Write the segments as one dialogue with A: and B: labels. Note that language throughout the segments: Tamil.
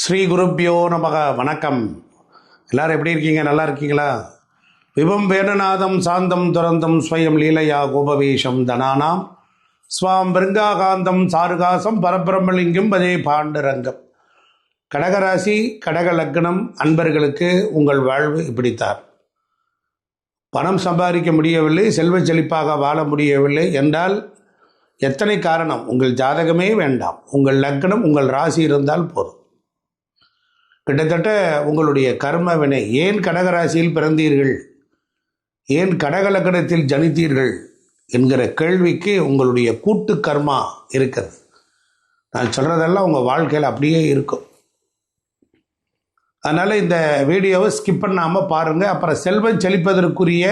A: ஸ்ரீ குருப்பியோ நமக. வணக்கம். எல்லாரும் எப்படி இருக்கீங்க? நல்லா இருக்கீங்களா? விபம் வேணநாதம் சாந்தம் துரந்தம் ஸ்வயம் லீலையா கோபவேஷம் தனானாம் ஸ்வாம் பிருங்காகாந்தம் சாருகாசம் பரபிரம்மலிங்கம் பதே பாண்டுரங்கம். கடகராசி கடக லக்னம் அன்பர்களுக்கு உங்கள் வாழ்வு இப்படித்தார். பணம் சம்பாதிக்க முடியவில்லை, செல்வ செழிப்பாக வாழ முடியவில்லை என்றால் எத்தனை காரணம்? உங்கள் ஜாதகமே வேண்டாம், உங்கள் லக்னம் உங்கள் ராசி இருந்தால் போதும். கிட்டத்தட்ட உங்களுடைய கர்ம வினை. ஏன் கடகராசியில் பிறந்தீர்கள், ஏன் கடக லக்னத்தில் ஜனித்தீர்கள் என்கிற கேள்விக்கு உங்களுடைய கூட்டு கர்மா இருக்கிறது. நான் சொல்கிறதெல்லாம் உங்கள் வாழ்க்கையில் அப்படியே இருக்கும். அதனால் இந்த வீடியோவை ஸ்கிப் பண்ணாமல் பாருங்கள். அப்புறம் செல்வம் செழிப்பதற்குரிய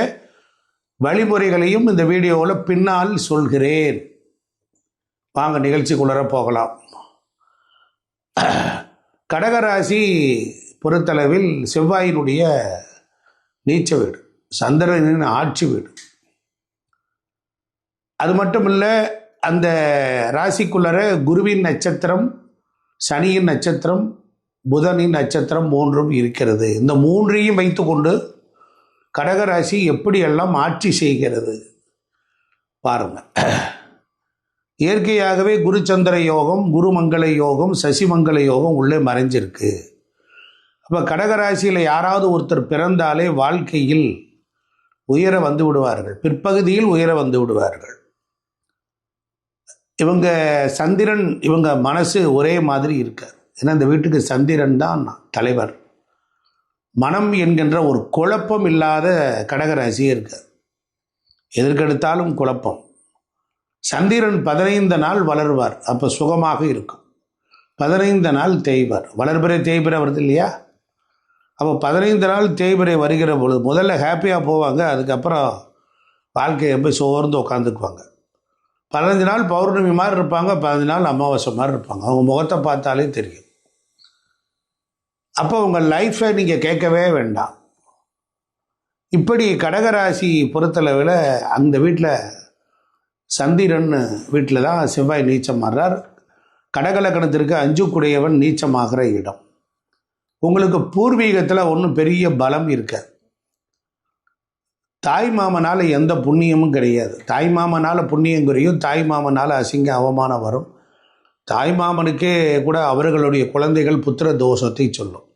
A: வழிமுறைகளையும் இந்த வீடியோவில் பின்னால் சொல்கிறேன். வாங்க நிகழ்ச்சிக்குள்ளே போகலாம். கடகராசி பொறுத்தளவில் செவ்வாயினுடைய நீச்ச வீடு, சந்திரனின் ஆட்சி வீடு. அது மட்டும் இல்லை, அந்த ராசிக்குள்ளர குருவின் நட்சத்திரம், சனியின் நட்சத்திரம், புதனின் நட்சத்திரம் மூன்றும் இருக்கிறது. இந்த மூன்றையும் வைத்துக்கொண்டு கடகராசி எப்படியெல்லாம் ஆட்சி செய்கிறது பாருங்கள். இயற்கையாகவே குரு சந்திர யோகம், குரு மங்கள யோகம், சசிமங்கல யோகம் உள்ளே மறைஞ்சிருக்கு. அப்போ கடகராசியில் யாராவது ஒருத்தர் பிறந்தாலே வாழ்க்கையில் உயர வந்து விடுவார்கள், பிற்பகுதியில் உயர வந்து விடுவார்கள். இவங்க சந்திரன், இவங்க மனசு ஒரே மாதிரி இருக்கார். ஏன்னா இந்த வீட்டுக்கு சந்திரன் தான் தலைவர். மனம் என்கின்ற ஒரு குழப்பம் இல்லாத கடகராசியே இருக்கார். எதற்கெடுத்தாலும் குழப்பம். சந்திரன் 15 நாள் வளருவார், அப்போ சுகமாக இருக்கும். 15 நாள் தேய்வார். வளர்பிறை தேய்பிறை வருது இல்லையா? அப்போ 15 நாள் தேய்பிறை வருகிற பொழுது முதல்ல ஹாப்பியாக போவாங்க. அதுக்கப்புறம் வாழ்க்கையை போய் சோர்ந்து உட்காந்துக்குவாங்க. 15 நாள் பௌர்ணமி மாதிரி இருப்பாங்க, 15 நாள் அமாவாசை மாதிரி இருப்பாங்க. அவங்க முகத்தை பார்த்தாலே தெரியும். அப்போ உங்கள் லைஃப்பை நீங்கள் கேட்கவே வேண்டாம். இப்படி கடகராசி பொறுத்தளவில் அந்த வீட்டில் சந்திரன் வீட்டில் தான் செவ்வாய் நீச்சம் மாறுறார். கடகலக்கணத்திற்கு 5 குடையவன் நீச்சமாகிற இடம். உங்களுக்கு பூர்வீகத்தில் ஒன்றும் பெரிய பலம் இருக்காது. தாய் மாமனால் எந்த புண்ணியமும் கிடையாது. தாய் மாமனால் புண்ணியம் குறையும், தாய் மாமனால் அசிங்க அவமானம் வரும். தாய் மாமனுக்கே கூட அவர்களுடைய குழந்தைகள் புத்திர தோஷத்தை சொல்லும்.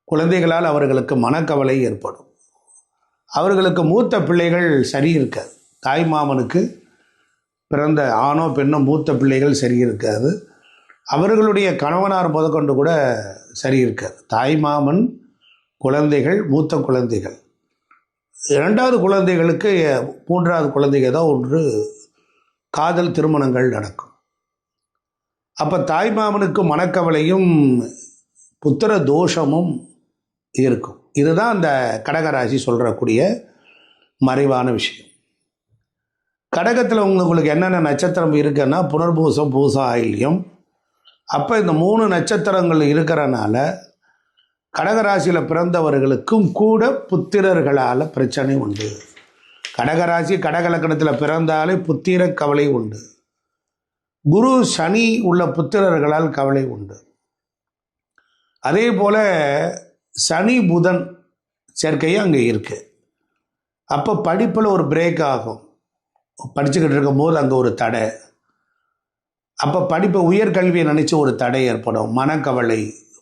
A: குழந்தைகளால் அவர்களுக்கு மனக்கவலை ஏற்படும். அவர்களுக்கு மூத்த பிள்ளைகள் சரி இருக்காது. தாய் மாமனுக்கு பிறந்த ஆணோ பெண்ணோ மூத்த பிள்ளைகள் சரி இருக்காது. அவர்களுடைய கணவனார் முதற்கொண்டு கூட சரி இருக்காது. தாய் மாமன், குழந்தைகள், மூத்த குழந்தைகள், 2வது குழந்தைகளுக்கு 3வது குழந்தைகள் தான் ஒன்று காதல் திருமணங்கள் நடக்கும். அப்போ தாய் மாமனுக்கு மனக்கவலையும் புத்திர தோஷமும் இருக்கும். இதுதான் அந்த கடகராசி சொல்கிறக்கூடிய மறைவான விஷயம். கடகத்தில் உங்களுக்கு என்னென்ன நட்சத்திரம் இருக்குன்னா புனர்பூசம், பூசம், ஆயில்யம். அப்போ இந்த 3 நட்சத்திரங்கள் இருக்கிறனால கடகராசியில் பிறந்தவர்களுக்கும் கூட புத்திரர்களால் பிரச்சனை உண்டு. கடகராசி கடகலக்கணத்தில் பிறந்தாலே புத்திர கவலை உண்டு. குரு சனி உள்ள புத்திரர்களால் கவலை உண்டு. அதே போல் சனி புதன் சேர்க்கையும் அங்கே இருக்குது. அப்போ படிப்பில் ஒரு பிரேக் ஆகும். படிச்சுக்கிட்டு இருக்கும்போது அங்கே ஒரு தடை. அப்போ படிப்பை உயர்கல்வியை நினச்சி ஒரு தடை ஏற்படும். மனக்கவலை,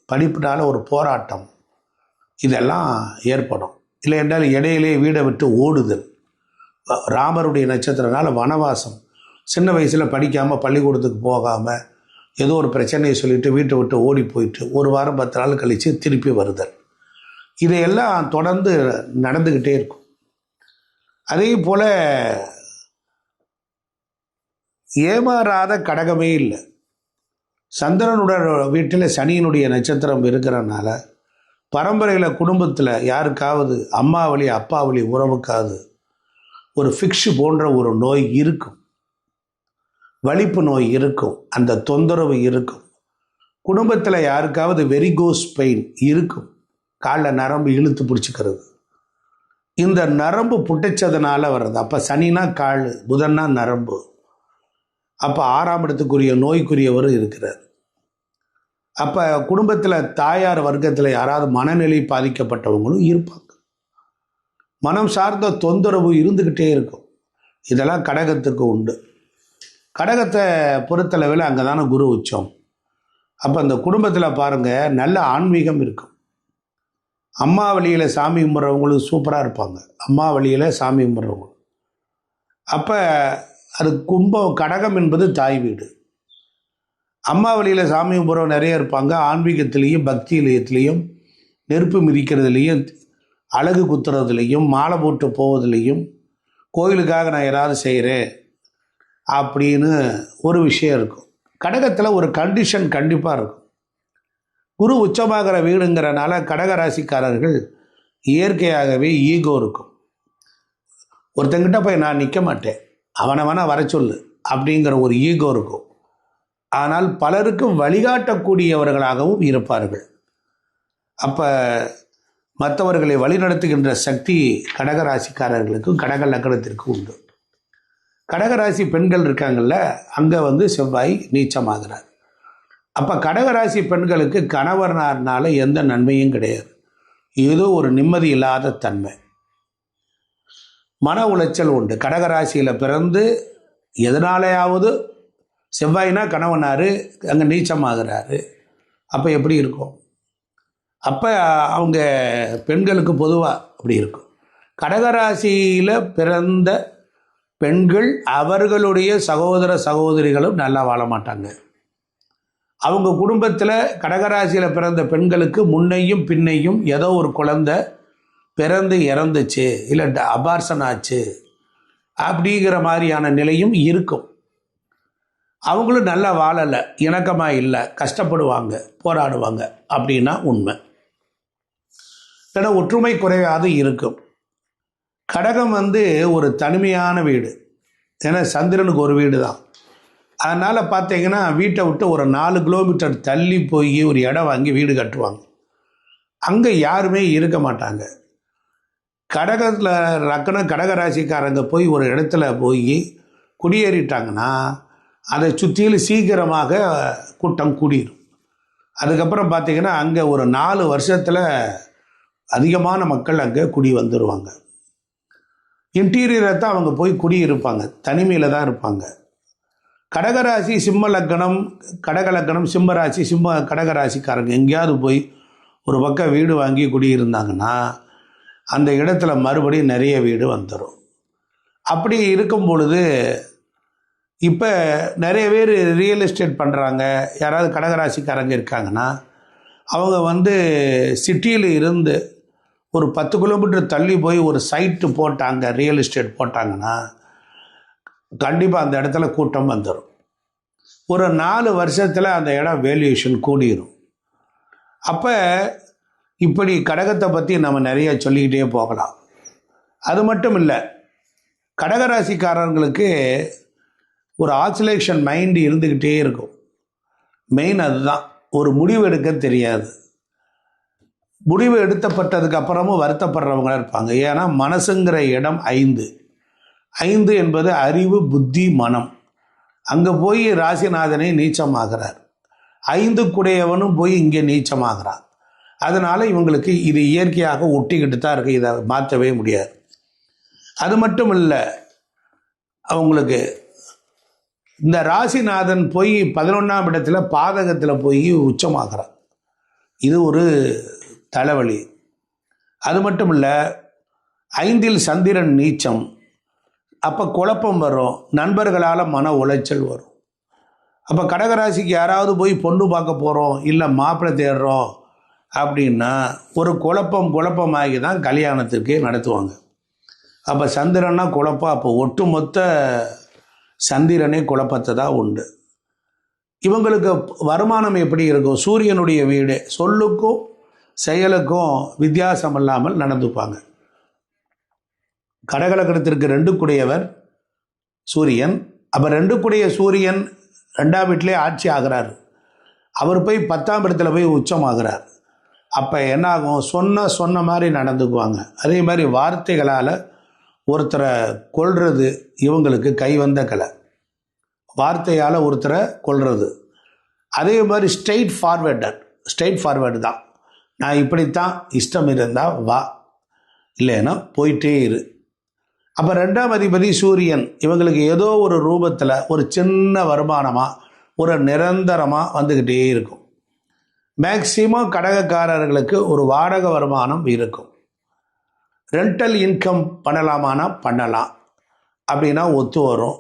A: படிப்புனால ஒரு போராட்டம், இதெல்லாம் ஏற்படும். இல்லை என்றால் இடையிலே வீடை விட்டு ஓடுதல். ராமருடைய நட்சத்திரனால வனவாசம். சின்ன வயசில் படிக்காமல் பள்ளிக்கூடத்துக்கு போகாமல் ஏதோ ஒரு பிரச்சனையை சொல்லிவிட்டு வீட்டை விட்டு ஓடி போயிட்டு 1 வாரம் 10 நாள் கழித்து திருப்பி வருதல். இதையெல்லாம் தொடர்ந்து நடந்துக்கிட்டே இருக்கும். அதே போல் ஏமாறாத கடகமே இல்லை. சந்திரனுடைய வீட்டில் சனியினுடைய நட்சத்திரம் இருக்கிறனால பரம்பரையில் குடும்பத்தில் யாருக்காவது அம்மாவளி அப்பாவளி உறவுக்காவது ஒரு ஃபிக்ஸு போன்ற ஒரு நோய் இருக்கும், வலிப்பு நோய் இருக்கும், அந்த தொந்தரவு இருக்கும். குடும்பத்தில் யாருக்காவது வெரிகோஸ் பெயின் இருக்கும், காலில் நரம்பு இழுத்து பிடிச்சிக்கிறது. இந்த நரம்பு புட்டிச்சதுனால வர்றது. அப்போ சனினா கால், புதன்னா நரம்பு. அப்போ 6ஆம் இடத்துக்குரிய நோய்க்குரியவர் இருக்கிறார். அப்போ குடும்பத்தில் தாயார் வர்க்கத்தில் யாராவது மனநிலை பாதிக்கப்பட்டவங்களும் இருப்பாங்க. மனம் சார்ந்த தொந்தரவு இருந்துக்கிட்டே இருக்கும். இதெல்லாம் கடகத்துக்கு உண்டு. கடகத்தை பொறுத்தளவில் அங்கே தானே குரு உச்சம். அப்போ அந்த குடும்பத்தில் பாருங்கள், நல்ல ஆன்மீகம் இருக்கும். அம்மா வழியில் சாமி கும்பிட்றவங்களும் சூப்பராக இருப்பாங்க. அம்மா வழியில் சாமி கும்பிட்றவங்க. அப்போ அது கடகம் என்பது தாய் வீடு. அம்மா வழியில் சாமி கும்பிட்றவங்க நிறைய இருப்பாங்க. ஆன்மீகத்திலையும் பக்தி இலயத்திலையும் நெருப்பு மிதிக்கிறதுலையும் அழகு குத்துறதுலையும் மாலை போட்டு போவதுலையும் கோயிலுக்காக நான் ஏதாவது செய்கிறேன் அப்படின்னு ஒரு விஷயம் இருக்கும். கடகத்தில் ஒரு கண்டிஷன் கண்டிப்பாக இருக்கும். குரு உச்சமாகிற வீடுங்கிறனால கடகராசிக்காரர்கள் இயற்கையாகவே ஈகோ இருக்கும். ஒருத்தங்கிட்ட போய் நான் நிற்க மாட்டேன், அவனை வேணால் வர சொல்லு அப்படிங்கிற ஒரு ஈகோ இருக்கும். ஆனால் பலருக்கும் வழிகாட்டக்கூடியவர்களாகவும் இருப்பார்கள். அப்போ மற்றவர்களை வழிநடத்துகின்ற சக்தி கடகராசிக்காரர்களுக்கும் கடக லக்னத்திற்கும் உண்டு. கடகராசி பெண்கள் இருக்காங்கல்ல, அங்கே செவ்வாய் நீச்சமாகிறார். அப்போ கடகராசி பெண்களுக்கு கணவனார்னால எந்த நன்மையும் கிடையாது. ஏதோ ஒரு நிம்மதி இல்லாத தன்மை, மன உளைச்சல் உண்டு. கடகராசியில் பிறந்து எதனாலேயாவது செவ்வாய்னா கணவனார் அங்கே நீச்சமாகிறாரு. அப்போ எப்படி இருக்கும்? அப்போ அவங்க பெண்களுக்கு பொதுவாக அப்படி இருக்கும். கடகராசியில் பிறந்த பெண்கள் அவர்களுடைய சகோதர சகோதரிகளும் நல்லா வாழ மாட்டாங்க. அவங்க குடும்பத்தில் கடகராசியில் பிறந்த பெண்களுக்கு முன்னையும் பின்னையும் ஏதோ ஒரு குழந்தை பிறந்து இறந்துச்சு, இல்லை அபார்ஷன் ஆச்சு அப்படிங்கிற மாதிரியான நிலையும் இருக்கும். அவங்களும் நல்லா வாழலை, இணக்கமாக இல்லை, கஷ்டப்படுவாங்க, போராடுவாங்க அப்படின்னா உண்மை. ஏன்னா ஒற்றுமை குறைவாக இருக்கும். கடகம் ஒரு தனிமையான வீடு. ஏன்னா சந்திரனுக்கு ஒரு வீடு தான். அதனால் பார்த்தீங்கன்னா வீட்டை விட்டு ஒரு 4 கிலோமீட்டர் தள்ளி போய் ஒரு இடம் வாங்கி வீடு கட்டுவாங்க. அங்கே யாருமே இருக்க மாட்டாங்க. கடகராசிக்காரங்க போய் ஒரு இடத்துல போய் குடியேறிட்டாங்கன்னா அதை சுற்றிலும் சீக்கிரமாக கூட்டம் கூடிடும். அதுக்கப்புறம் பார்த்திங்கன்னா அங்கே ஒரு 4 வருஷத்தில் அதிகமான மக்கள் அங்கே குடி வந்துடுவாங்க. இன்டீரியரை தான் அவங்க போய் குடியிருப்பாங்க, தனிமையில் தான் இருப்பாங்க. கடகராசி சிம்ம லக்னம், கடக லக்னம் சிம்ம ராசி, கடகராசிக்காரங்க எங்கேயாவது போய் ஒரு பக்கம் வீடு வாங்கி குடியிருந்தாங்கன்னா அந்த இடத்துல மறுபடியும் நிறைய வீடு வந்துடும். அப்படி இருக்கும் பொழுது இப்போ நிறைய பேர் ரியல் எஸ்டேட் பண்ணுறாங்க. யாராவது கடகராசிக்காரங்க இருக்காங்கன்னா அவங்க சிட்டியில் இருந்து ஒரு 10 கிலோமீட்டர் தள்ளி போய் ஒரு சைட்டு போட்டாங்க, ரியல் எஸ்டேட் போட்டாங்கன்னா கண்டிப்பாக அந்த இடத்துல கூட்டம் வந்துடும். ஒரு 4 வருஷத்தில் அந்த இடம் வேல்யூஷன் கூடிரும். அப்போ இப்படி கடகத்தை பற்றி நம்ம நிறைய சொல்லிக்கிட்டே போகலாம். அது மட்டும் இல்லை, கடகராசிக்காரர்களுக்கு ஒரு ஆசிலேஷன் மைண்டு இருந்துக்கிட்டே இருக்கும். மெயின் அதுதான். ஒரு முடிவு எடுக்க தெரியாது. முடிவு எடுத்தப்பட்டதுக்கு அப்புறமும் வருத்தப்படுறவங்களாக இருப்பாங்க. ஏன்னா மனசுங்கிற இடம் 5 என்பது அறிவு, புத்தி, மனம். அங்கே போய் ராசிநாதனை நீச்சமாகிறார். 5 குடையவனும் போய் இங்கே நீச்சமாகிறான். அதனால் இவங்களுக்கு இது இயற்கையாக ஒட்டிக்கிட்டு தான் இருக்குது. இதை மாற்றவே முடியாது. அது மட்டும் இல்லை, அவங்களுக்கு இந்த ராசிநாதன் போய் 11ஆம் இடத்துல பாதகத்தில் போய் உச்சமாகிறார். இது ஒரு தலைவலி. அது மட்டும் இல்லை, 5இல் சந்திரன் நீச்சம். அப்போ குழப்பம் வரும், நண்பர்களால் மன உளைச்சல் வரும். அப்போ கடகராசிக்கு யாராவது போய் பொண்ணு பார்க்க போகிறோம், இல்லை மாப்பிள்ளை தேடுறோம் அப்படின்னா ஒரு குழப்பமாகி தான் கல்யாணத்துக்கு நடத்துவாங்க. அப்போ சந்திரன்னா குழப்பம். அப்போ ஒட்டுமொத்த சந்திரனே குழப்பத்தை தான் உண்டு. இவங்களுக்கு வருமானம் எப்படி இருக்கும்? சூரியனுடைய வீடு, சொல்லுக்கும் செயலுக்கும் வித்தியாசம் இல்லாமல் நடந்துப்பாங்க. கடகலக்கணத்திற்கு 2 குடையவர் சூரியன். அப்போ 2 குடைய சூரியன் 2ஆம் வீட்டிலே ஆட்சி ஆகிறார். அவர் போய் 10ஆம் இடத்துல போய் உச்சமாகிறார். அப்போ என்ன ஆகும்? சொன்ன மாதிரி நடந்துக்குவாங்க. அதே மாதிரி வார்த்தைகளால் ஒருத்தரை கொல்றது இவங்களுக்கு கைவந்த கலை. வார்த்தையால் ஒருத்தரை கொல்றது. அதே மாதிரி ஸ்ட்ரெயிட் ஃபார்வேர்டு தான். நான் இப்படித்தான், இஷ்டம் இருந்தால் வா, இல்லைன்னா போயிட்டே இரு. அப்போ 2ஆம் அதிபதி சூரியன், இவங்களுக்கு ஏதோ ஒரு ரூபத்தில் ஒரு சின்ன வருமானமாக ஒரு நிரந்தரமாக வந்துக்கிட்டே இருக்கும். மேக்சிமம் கடகக்காரர்களுக்கு ஒரு வாடகை வருமானம் இருக்கும். ரெண்டல் இன்கம் பண்ணலாமானா பண்ணலாம், அப்படின்னா ஒத்து வரும்.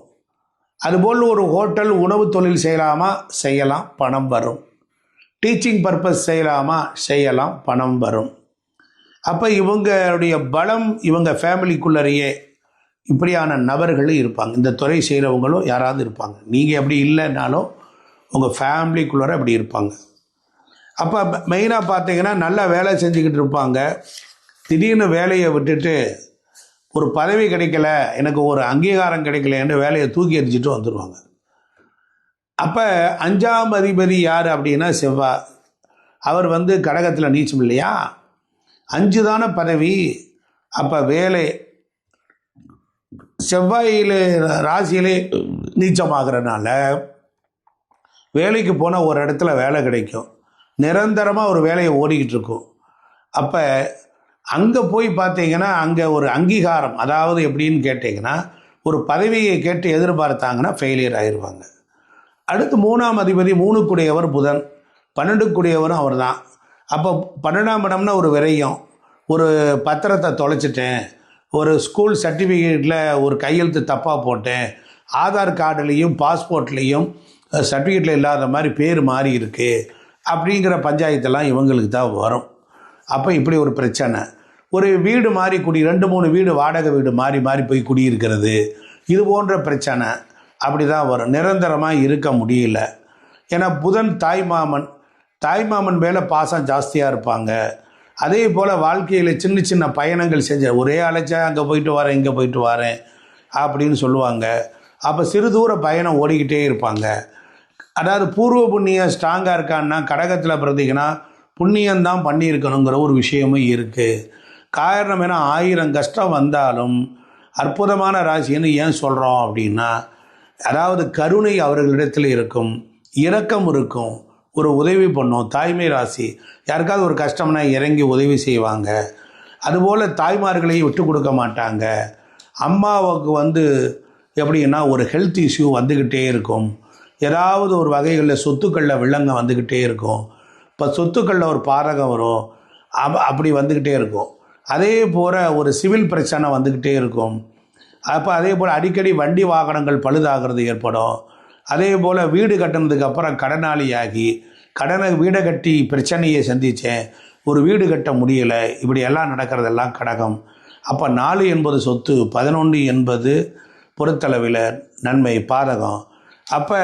A: அதுபோல் ஒரு ஹோட்டல் உணவு தொழில் செய்யலாமா, செய்யலாம், பணம் வரும். டீச்சிங் பர்பஸ் செய்யலாமா, செய்யலாம், பணம் வரும். அப்போ இவங்களுடைய பலம், இவங்க ஃபேமிலிக்குள்ளறையே இப்படியான நபர்கள் இருப்பாங்க. இந்த துறை செய்கிறவங்களும் யாராவது இருப்பாங்க. நீங்கள் அப்படி இல்லைன்னாலும் உங்கள் ஃபேமிலிக்குள்ளே அப்படி இருப்பாங்க. அப்போ மெயினாக பார்த்தீங்கன்னா நல்லா வேலை செஞ்சுக்கிட்டு இருப்பாங்க. திடீர்னு வேலையை விட்டுட்டு ஒரு பதவி கிடைக்கல, எனக்கு ஒரு அங்கீகாரம் கிடைக்கலன்னு வேலையை தூக்கி எறிஞ்சிட்டு வந்துடுவாங்க. அப்போ 5ஆம் அதிபதி யார் அப்படின்னா செவ்வாய். அவர் கடகத்தில் நீச்சம் இல்லையா, 5 தானே பதவி. அப்போ வேலை செவ்வாயிலே ராசியிலே நீச்சமாகறனால வேலைக்கு போனால் ஒரு இடத்துல வேலை கிடைக்கும், நிரந்தரமாக ஒரு வேலையை ஓடிக்கிட்டு இருக்கும். அப்போ அங்கே போய் பார்த்தீங்கன்னா அங்கே ஒரு அங்கீகாரம், அதாவது எப்படின்னு கேட்டிங்கன்னா ஒரு பதவியை கேட்டு எதிர்பார்த்தாங்கன்னா ஃபெயிலியர் ஆயிடுவாங்க. அடுத்து 3ஆம் அதிபதி 3க்குடையவர் புதன், 12க்குடையவரும் அவர் தான். அப்போ 12ஆம் இடம்னா ஒரு விரயம். ஒரு பத்திரத்தை தொலைச்சிட்டேன், ஒரு ஸ்கூல் சர்டிஃபிகேட்டில் ஒரு கையெழுத்து தப்பாக போட்டேன், ஆதார் கார்டுலேயும் பாஸ்போர்ட்லேயும் சர்டிஃபிகேட்டில் இல்லாத மாதிரி பேர் மாறி இருக்குது அப்படிங்கிற பஞ்சாயத்தெல்லாம் இவங்களுக்கு தான் வரும். அப்போ இப்படி ஒரு பிரச்சனை. ஒரு வீடு மாறி 2-3 வீடு வாடகை வீடு மாறி மாறி போய் குடியிருக்கிறது, இது போன்ற பிரச்சனை அப்படி தான் வரும். நிரந்தரமாக இருக்க முடியல. ஏன்னா புதன் தாய்மாமன் மேலே பாசம் ஜாஸ்தியாக இருப்பாங்க. அதே போல் வாழ்க்கையில் சின்ன சின்ன பயணங்கள் செஞ்ச, ஒரே அழைச்சா அங்கே போயிட்டு வரேன் இங்கே போயிட்டு வரேன் அப்படின்னு சொல்லுவாங்க. அப்போ சிறு தூர பயணம் ஓடிக்கிட்டே இருப்பாங்க. அதாவது பூர்வ புண்ணியம் ஸ்ட்ராங்காக இருக்கான்னா கடகத்தில் பார்த்தீங்கன்னா புண்ணியந்தான் பண்ணியிருக்கணுங்கிற ஒரு விஷயமும் இருக்குது. காரணம் ஏன்னா 1000 கஷ்டம் வந்தாலும் அற்புதமான ராசின்னு ஏன் சொல்கிறோம் அப்படின்னா, அதாவது கருணை அவர்களிடத்தில் இருக்கும், இரக்கம் இருக்கும், ஒரு உதவி பண்ணும். தாய்மை ராசி, யாருக்காவது ஒரு கஷ்டம்னா இறங்கி உதவி செய்வாங்க. அதுபோல் தாய்மார்களையும் விட்டு கொடுக்க மாட்டாங்க. அம்மாவுக்கு எப்படின்னா ஒரு ஹெல்த் இஷ்யூ வந்துக்கிட்டே இருக்கும். ஏதாவது ஒரு வகைகளில் சொத்துக்களில் வில்லங்க வந்துக்கிட்டே இருக்கும். இப்போ சொத்துக்களில் ஒரு பாதகம் வரும், அப்படி வந்துக்கிட்டே இருக்கும். அதே போல் ஒரு சிவில் பிரச்சனை வந்துக்கிட்டே இருக்கும். அப்போ அதே போல் அடிக்கடி வண்டி வாகனங்கள் பழுதாகிறது ஏற்படும். அதே போல் வீடு கட்டினதுக்கு அப்புறம் கடனாளியாகி வீடை கட்டி பிரச்சனையை சந்தித்தேன், ஒரு வீடு கட்ட முடியலை, இப்படி எல்லாம் நடக்கிறதெல்லாம் கடகம். அப்போ 4 என்பது சொத்து, 11 என்பது பொறுத்தளவில் நன்மை பாதகம். அப்போ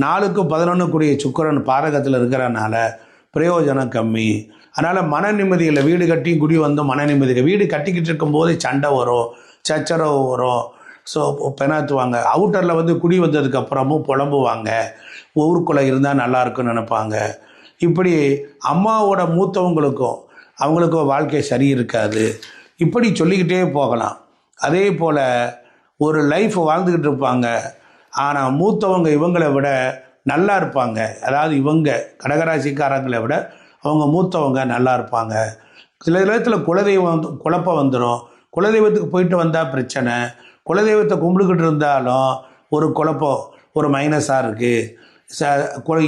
A: 4க்கும் 11க்குரிய சுக்கிரன் பாதகத்தில் இருக்கிறனால பிரயோஜனம் கம்மி. அதனால் மன நிம்மதியில் வீடு கட்டி குடி மன நிம்மதியில் வீடு கட்டிக்கிட்டு இருக்கும்போது சண்டை வரும், சச்சரவு வரும், ஸோ பெணாத்துவாங்க. அவுட்டரில் குடி வந்ததுக்கப்புறமும் புலம்புவாங்க, ஊருக்குள்ளே இருந்தால் நல்லாயிருக்குன்னு நினைப்பாங்க. இப்படி அம்மாவோட மூத்தவங்களுக்கும் அவங்களுக்கும் வாழ்க்கை சரி இருக்காது. இப்படி சொல்லிக்கிட்டே போகலாம். அதே போல் ஒரு லைஃப் வாழ்ந்துக்கிட்டு இருப்பாங்க, ஆனால் மூத்தவங்க இவங்களை விட நல்லா இருப்பாங்க. அதாவது இவங்க கடகராசிக்காரங்களை விட அவங்க மூத்தவங்க நல்லா இருப்பாங்க. சில நேரத்தில் குலதெய்வம் குழப்பம் வந்துடும். குலதெய்வத்துக்கு போயிட்டு வந்தால் பிரச்சனை, குலதெய்வத்தை கும்பிட்டுக்கிட்டு இருந்தாலும் ஒரு குழப்பம், ஒரு மைனஸாக இருக்குது,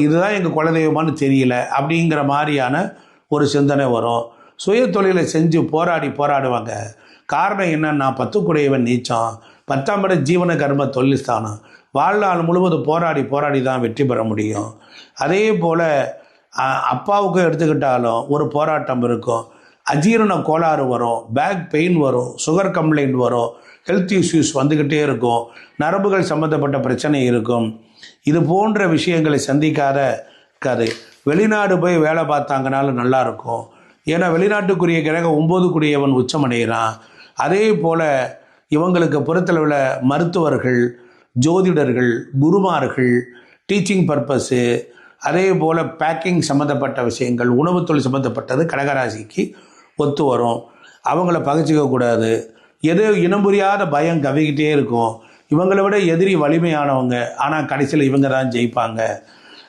A: இதுதான் எங்கள் குலதெய்வமானு தெரியல அப்படிங்கிற மாதிரியான ஒரு சிந்தனை வரும். சுய தொழிலை செஞ்சு போராடுவாங்க. காரணம் என்னன்னா 10க்குடையவன் நீச்சம், 10ஆம் இடம் ஜீவன கர்ம தொழில் ஸ்தானம். வாழ்நாள் முழுவதும் போராடி தான் வெற்றி பெற முடியும். அதே போல் அப்பாவுக்கும் எடுத்துக்கிட்டாலும் ஒரு போராட்டம் இருக்கும். அஜீரண கோளாறு வரும், பேக் பெயின் வரும், சுகர் கம்ப்ளைண்ட் வரும், ஹெல்த் இஷ்யூஸ் வந்துக்கிட்டே இருக்கும், நரம்புகள் சம்மந்தப்பட்ட பிரச்சனை இருக்கும். இது போன்ற விஷயங்களை சந்திக்காது வெளிநாடு போய் வேலை பார்த்தாங்கனாலும் நல்லாயிருக்கும். ஏன்னா வெளிநாட்டுக்குரிய கிரகம் 9க்குரியவன் உச்சமடைகிறான். அதே போல் இவங்களுக்கு பொறுத்தளவில் மருத்துவர்கள், ஜோதிடர்கள், குருமார்கள், டீச்சிங் பர்பஸ்ஸு, அதே போல் பேக்கிங் சம்மந்தப்பட்ட விஷயங்கள், உணவு தொழில் சம்மந்தப்பட்டது கடகராசிக்கு ஒத்து வரும். அவங்கள பகைச்சிக்கக்கூடாது. ஏதோ இனம் புரியாத பயம் கவிக்கிட்டே இருக்கும். இவங்களை விட எதிரி வலிமையானவங்க, ஆனால் கடைசியில் இவங்க தான் ஜெயிப்பாங்க.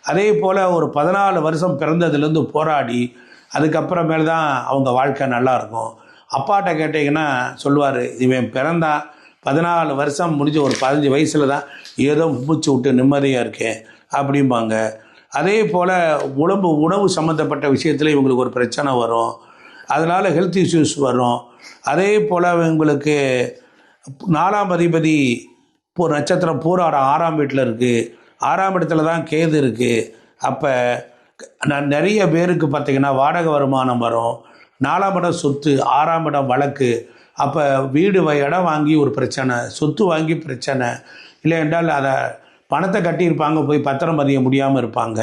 A: அதே போல் ஒரு 14 வருஷம் பிறந்ததுலேருந்து போராடி அதுக்கப்புறமேல் தான் அவங்க வாழ்க்கை நல்லாயிருக்கும். அப்பாட்ட கேட்டிங்கன்னா சொல்லுவார், இவன் பிறந்தான் 14 வருஷம் முடிஞ்சு ஒரு 15 வயசில் தான் ஏதோ மூச்சு விட்டு நிம்மதியாக இருக்கேன் அப்படிம்பாங்க. அதே போல் உணவு சம்மந்தப்பட்ட விஷயத்தில் இவங்களுக்கு ஒரு பிரச்சனை வரும், அதனால் ஹெல்த் இஷ்யூஸ் வரும். அதே போல் இவங்களுக்கு 4ஆம் அதிபதி நட்சத்திரம் பூராடம் 6ஆம் வீட்டில் இருக்குது, 6ஆம் இடத்துல தான் கேது இருக்குது. அப்போ நான் நிறைய பேருக்கு பார்த்திங்கன்னா வாடகை வருமானம் வரும், 4ஆம் இடம் சொத்து, 6ஆம் இடம் வழக்கு. அப்போ வீடு இடம் வாங்கி ஒரு பிரச்சனை, சொத்து வாங்கி பிரச்சனை, இல்லை என்றால் அதை பணத்தை கட்டியிருப்பாங்க போய் பத்திரம் பதிய முடியாமல் இருப்பாங்க.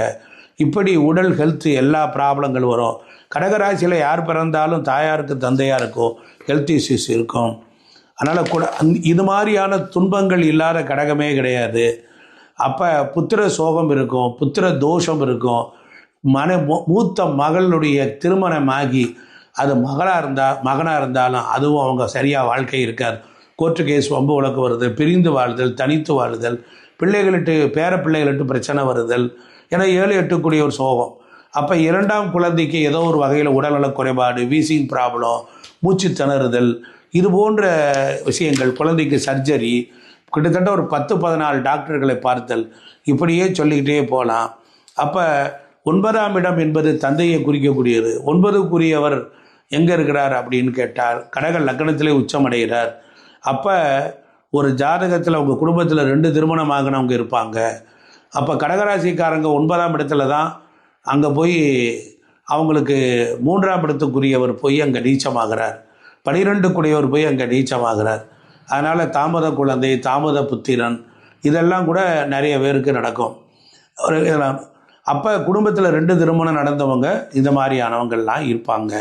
A: இப்படி உடல் ஹெல்த்து எல்லா ப்ராப்ளங்கள் வரும். கடகராசியில் யார் பிறந்தாலும் தாயாருக்கு தந்தையாருக்கும் ஹெல்த் இஷ்யூஸ் இருக்கும். அதனால் கூட இது மாதிரியான துன்பங்கள் இல்லாத கடகமே கிடையாது. அப்போ புத்திர சோகம் இருக்கும், புத்திர தோஷம் இருக்கும். மூத்த மகளுடைய திருமணமாகி அது மகனாக இருந்தாலும் அதுவும் அவங்க சரியாக வாழ்க்கை இருக்காது. கோர்ட்டு கேஸ், வம்பு வழக்கு வருதல், பிரிந்து வாழுதல், தனித்து வாழுதல், பேர பிள்ளைகளிட்டு பிரச்சனை வருதல் என 7-8 கூடிய ஒரு சோகம். அப்போ 2ஆம் குழந்தைக்கு ஏதோ ஒரு வகையில் உடல்நலக் குறைபாடு, வீசிங் ப்ராப்ளம், மூச்சு திணறுதல், இது போன்ற விஷயங்கள், குழந்தைக்கு சர்ஜரி, கிட்டத்தட்ட ஒரு 10-14 டாக்டர்களை பார்த்தல், இப்படியே சொல்லிக்கிட்டே போகலாம். அப்போ 9ஆம் இடம் என்பது தந்தையை குறிக்கக்கூடியது. 9க்குரியவர் எங்கே இருக்கிறார் அப்படின்னு கேட்டால் கடக லக்னத்திலே உச்சமடைகிறார். அப்போ ஒரு ஜாதகத்தில் உங்கள் குடும்பத்தில் 2 திருமணம் ஆகினவங்க இருப்பாங்க. அப்போ கடகராசிக்காரங்க 9ஆம் இடத்துல தான் அங்கே போய் அவங்களுக்கு 3ஆம் இடத்துக்குரியவர் போய் அங்கே நீச்சமாகிறார், 12க்குரியவர் போய் அங்கே நீச்சமாகிறார். அதனால் தாமத குழந்தை, தாமத புத்திரன், இதெல்லாம் கூட நிறைய பேருக்கு நடக்கும். அப்போ குடும்பத்தில் 2 திருமணம் நடந்தவங்க இந்த மாதிரியானவங்கள்லாம் இருப்பாங்க.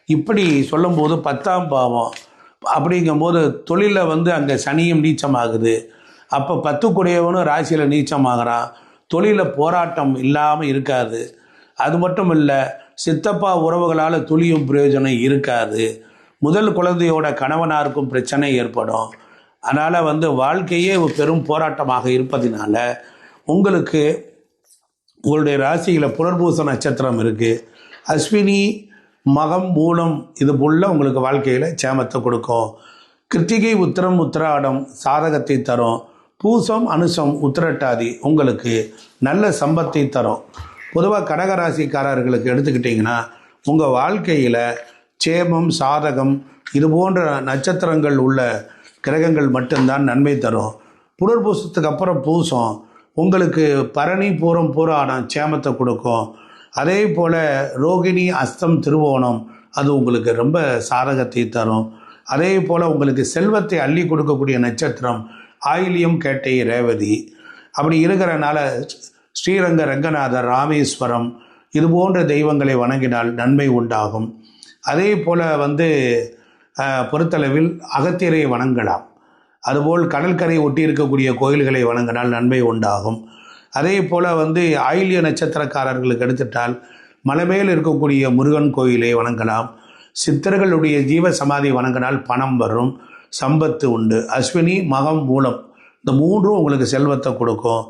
A: இப்படி சொல்லும்போது 10ஆம் பாவம் அப்படிங்கும்போது தொழிலில் அங்கே சனியும் நீச்சமாகுது. அப்போ 10க்குடையவனும் ராசியில் நீச்சமாகறான், தொழிலில் போராட்டம் இல்லாமல் இருக்காது. அது மட்டும் இல்லை, சித்தப்பா உறவுகளால் துளியும் பிரயோஜனம் இருக்காது. முதல் குழந்தையோட கணவனாருக்கும் பிரச்சனை ஏற்படும். அதனால் வாழ்க்கையே பெரும் போராட்டமாக இருப்பதினால உங்களுடைய ராசியில் புனர்பூச நட்சத்திரம் இருக்குது, அஸ்வினி, மகம், மூலம், இது போல் உங்களுக்கு வாழ்க்கையில் சேமத்தை கொடுக்கும். கிருத்திகை, உத்திரம், உத்திராடம் சாதகத்தை தரும். பூசம், அனுசம், உத்திரட்டாதி உங்களுக்கு நல்ல சம்பத்தை தரும். பொதுவாக கடகராசிக்காரர்களுக்கு எடுத்துக்கிட்டிங்கன்னா உங்கள் வாழ்க்கையில் சேமம், சாதகம், இது போன்ற நட்சத்திரங்கள் உள்ள கிரகங்கள் மட்டும்தான் நன்மை தரும். புனர்பூசத்துக்கு அப்புறம் பூசம் உங்களுக்கு பரணி, பூரம், பூராடம் சேமத்தை கொடுக்கும். அதே போல் ரோகிணி, அஸ்தம், திருவோணம் அது உங்களுக்கு ரொம்ப சாதகத்தை தரும். அதே போல் உங்களுக்கு செல்வத்தை அள்ளி கொடுக்கக்கூடிய நட்சத்திரம் ஆயிலியம், கேட்டை, ரேவதி. அப்படி இருக்கிறனால ஸ்ரீரங்க ரங்கநாதர், ராமேஸ்வரம் இது போன்ற தெய்வங்களை வணங்கினால் நன்மை உண்டாகும். அதே போல் பொறுத்தளவில் அகத்தியரை வணங்கலாம். அதுபோல் கடற்கரை ஒட்டி இருக்கக்கூடிய கோயில்களை வணங்கினால் நன்மை உண்டாகும். அதே போல் ஆயில்ய நட்சத்திரக்காரர்களுக்கு எடுத்துட்டால் மலைமேல் இருக்கக்கூடிய முருகன் கோயிலை வணங்கலாம். சித்தர்களுடைய ஜீவ சமாதி வணங்கினால் பணம் வரும், சம்பத்து உண்டு. அஸ்வினி, மகம், மூலம் இந்த 3ம் உங்களுக்கு செல்வத்தை கொடுக்கும்.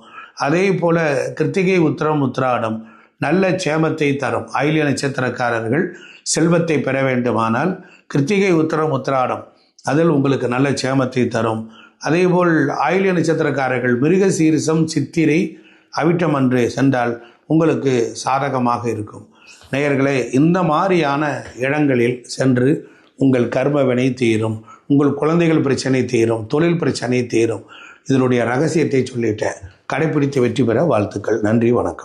A: அதே போல் கிருத்திகை, உத்திரம், உத்திராடம் நல்ல சேமத்தை தரும். ஆயில்ய நட்சத்திரக்காரர்கள் செல்வத்தை பெற வேண்டுமானால் கிருத்திகை, உத்திரம், உத்திராடம் அதில் உங்களுக்கு நல்ல சேமத்தை தரும். அதேபோல் ஆயில்ய நட்சத்திரக்காரர்கள் மிருக சீரிசம், சித்திரை, அவிட்டம் அன்று சென்றால் உங்களுக்கு சாதகமாக இருக்கும். நேயர்களே, இந்த மாதிரியான இடங்களில் சென்று உங்கள் கர்ம வினை தீரும், உங்கள் குழந்தைகள் பிரச்சனை தீரும், தொழில் பிரச்சனை தீரும். இதனுடைய ரகசியத்தை சொல்லிட்டேன். கடைப்பிடித்து வெற்றி பெற வாழ்த்துக்கள். நன்றி, வணக்கம்.